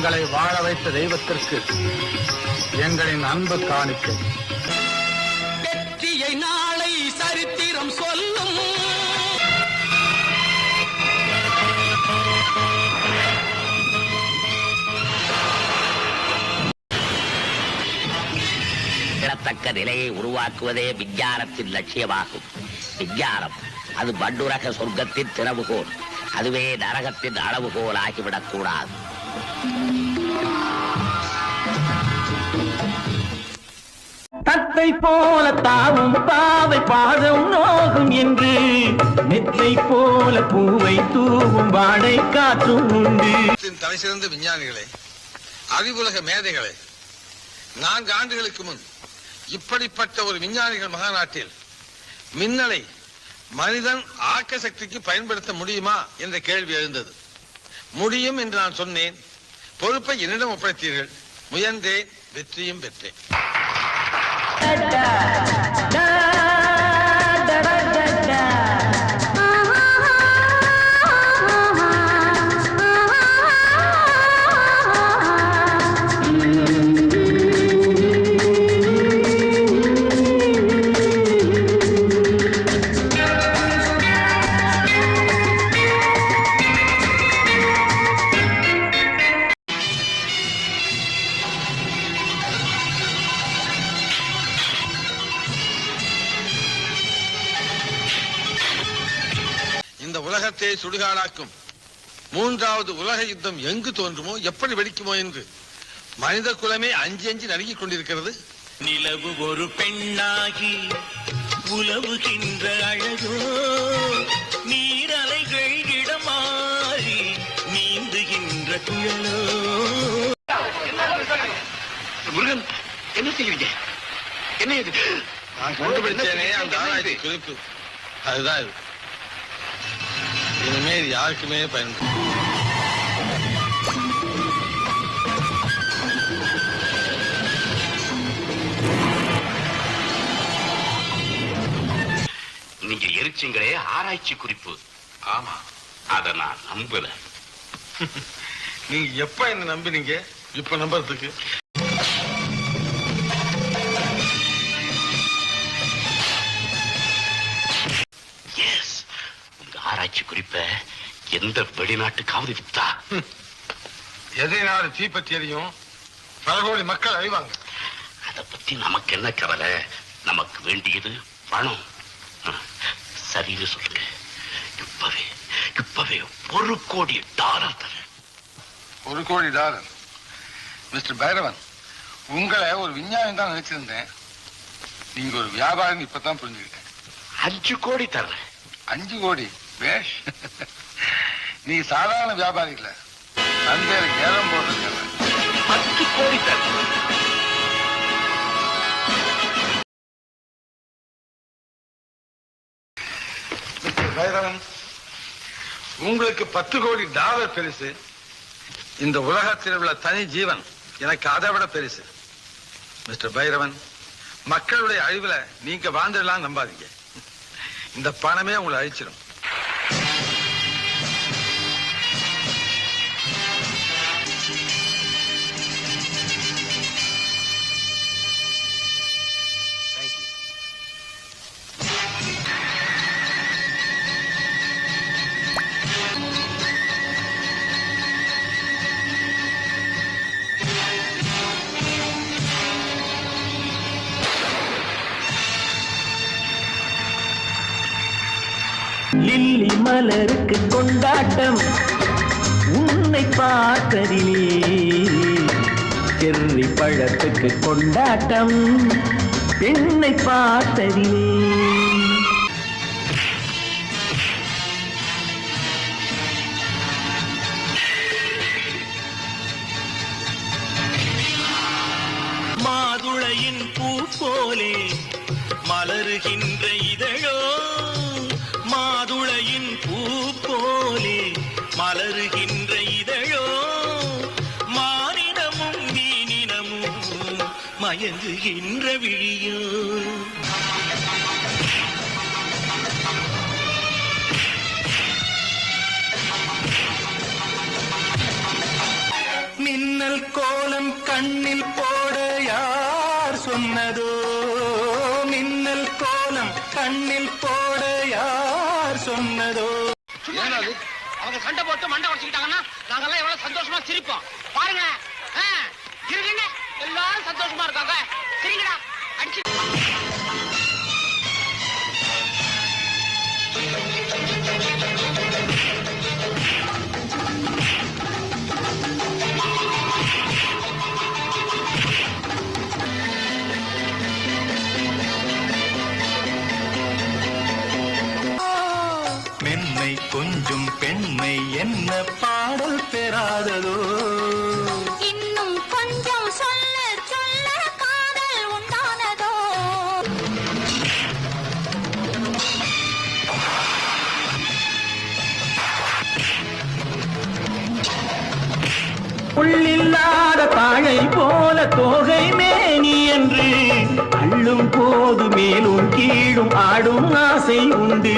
எங்களை வாழ வைத்த தெய்வத்திற்கு எங்களின் அன்பு காணிக்கை. வெற்றியை நாளை சரித்திரம் சொல்லும். தக்க நிலையை உருவாக்குவதே விஞ்ஞானத்தின் லட்சியமாகும். விஞ்ஞானம் அது பண்டுரக சொர்க்கத்தின் திறவுகோல், அதுவே நரகத்தின் அளவுகோல் ஆகிவிடக் கூடாது. தத்தை போல தாவும் பாவை பாதம் நோகும் என்று நெத்தை போல பூவை தூவும் வாடை காற்றும் உண்டு. தலை சிறந்த விஞ்ஞானிகளே, அறிவுலக மேதைகளே, 4 ஆண்டுகளுக்கு முன் இப்படிப்பட்ட ஒரு விஞ்ஞானிகள் மகாநாட்டில் மின்னலை மனிதன் ஆக்க சக்திக்கு பயன்படுத்த முடியுமா என்ற கேள்வி எழுந்தது. முடியும் என்று நான் சொன்னேன். பொறுப்பை என்னிடம் ஒப்படைத்தீர்கள். முயன்றேன், வெற்றியும் பெற்றேன். இந்த உலகத்தை சுடுகாடாக்கும் 3வது உலக யுத்தம் எங்கு தோன்றுமோ, எப்படி வெடிக்குமோ என்று மனித குலமே அஞ்சி நடுங்கிக் கொண்டிருக்கிறது. நிலவு ஒரு பெண்ணாகி உலவுகின்ற அழகோ, நீரலைகள் இடமாறி நீந்துகின்ற குழலோ. முருகன், என்ன செய்கிறீங்க? என்ன இது? நான் கண்டுபிடிச்சேனே அந்த ஆராய்ச்சி குறிப்பு. அதுதான் இது. இனிமேல் யாருக்குமே பயன்படும். நீங்க எரிச்சிங்களே ஆராய்ச்சி குறிப்பு. ஆமா, அத நான் நம்பல. நீங்க எப்ப என்ன நம்பினீங்க? இப்ப நம்புறதுக்கு ஆராய்ச்சி குறிப்ப எந்த வெளிநாட்டுக்காவது வித்தா எதைனாலும் தீப்பற்றி எரியும், பல கோடி மக்கள் அழிவாங்க. அத பத்தி நமக்கு என்ன கவலை? நமக்கு வேண்டியது பணம். சரின்னு சொல்லுங்க. இப்பவே $1 கோடி தரேன். $1 கோடி. மிஸ்டர் பைரவன், உங்களை ஒரு விஞ்ஞானி தான் நினைச்சிருந்தேன். நீங்க ஒரு வியாபாரம் இப்பதான் புரிஞ்சுக்கிட்டேன். 5 கோடி தர்றேன். 5 கோடி பேஷ். நீ சாதாரண வியாபாரி இல்ல, சந்தையில ஏலம் போடுறது. 10 கோடி தர்றேன். மிஸ்டர் பைரவன், உங்களுக்கு $10 கோடி பெருசு. இந்த உலகத்தில் உள்ள தனி ஜீவன் எனக்கு அதை விட பெருசு. மிஸ்டர் பைரவன், மக்களுடைய அழிவுல நீங்க வாழ்ந்துடலாம் நம்பாதீங்க. இந்த பணமே உங்களை அழிச்சிடும். லில்லி மலருக்கு கொண்டாட்டம் உன்னை பார்த்ததிலே, செர்ரி பழத்துக்கு கொண்டாட்டம் பெண்ணை பார்த்ததிலே. மாதுளையின் பூ போலே மலருகின்ற இதழோ, மாதுளையின் பூ போலே மலருகின்ற இதழோ, மானினமும் மீனினமும் மயங்குகின்ற விழியோ. மின்ன கண்ணில் போட யார் சொன்னதோ மின்னல் கோலம் கண்ணில் போட யார் சொன்னதோ ஏனாது அவங்க சண்டை போட்டு மண்டை உடச்சுக்கிட்டாங்கன்னா நாங்கெல்லாம் எவ்வளவு சந்தோஷமா சிரிப்போம் பாருங்க இருங்க எல்லாரும் சந்தோஷமா இருக்காங்க சரிங்கடா அடிச்சு மென்மை கொஞ்சம் பெண்மை என்ன பாடல் பெறாததோ இன்னும் கொஞ்சம் சொல்ல சொல்ல காதல் உண்டானதோ உள்ளில்லாத தாழை போல தோகை மேனி என்று அள்ளும் போது மேலும் கீழும் ஆடும் ஆசை உண்டு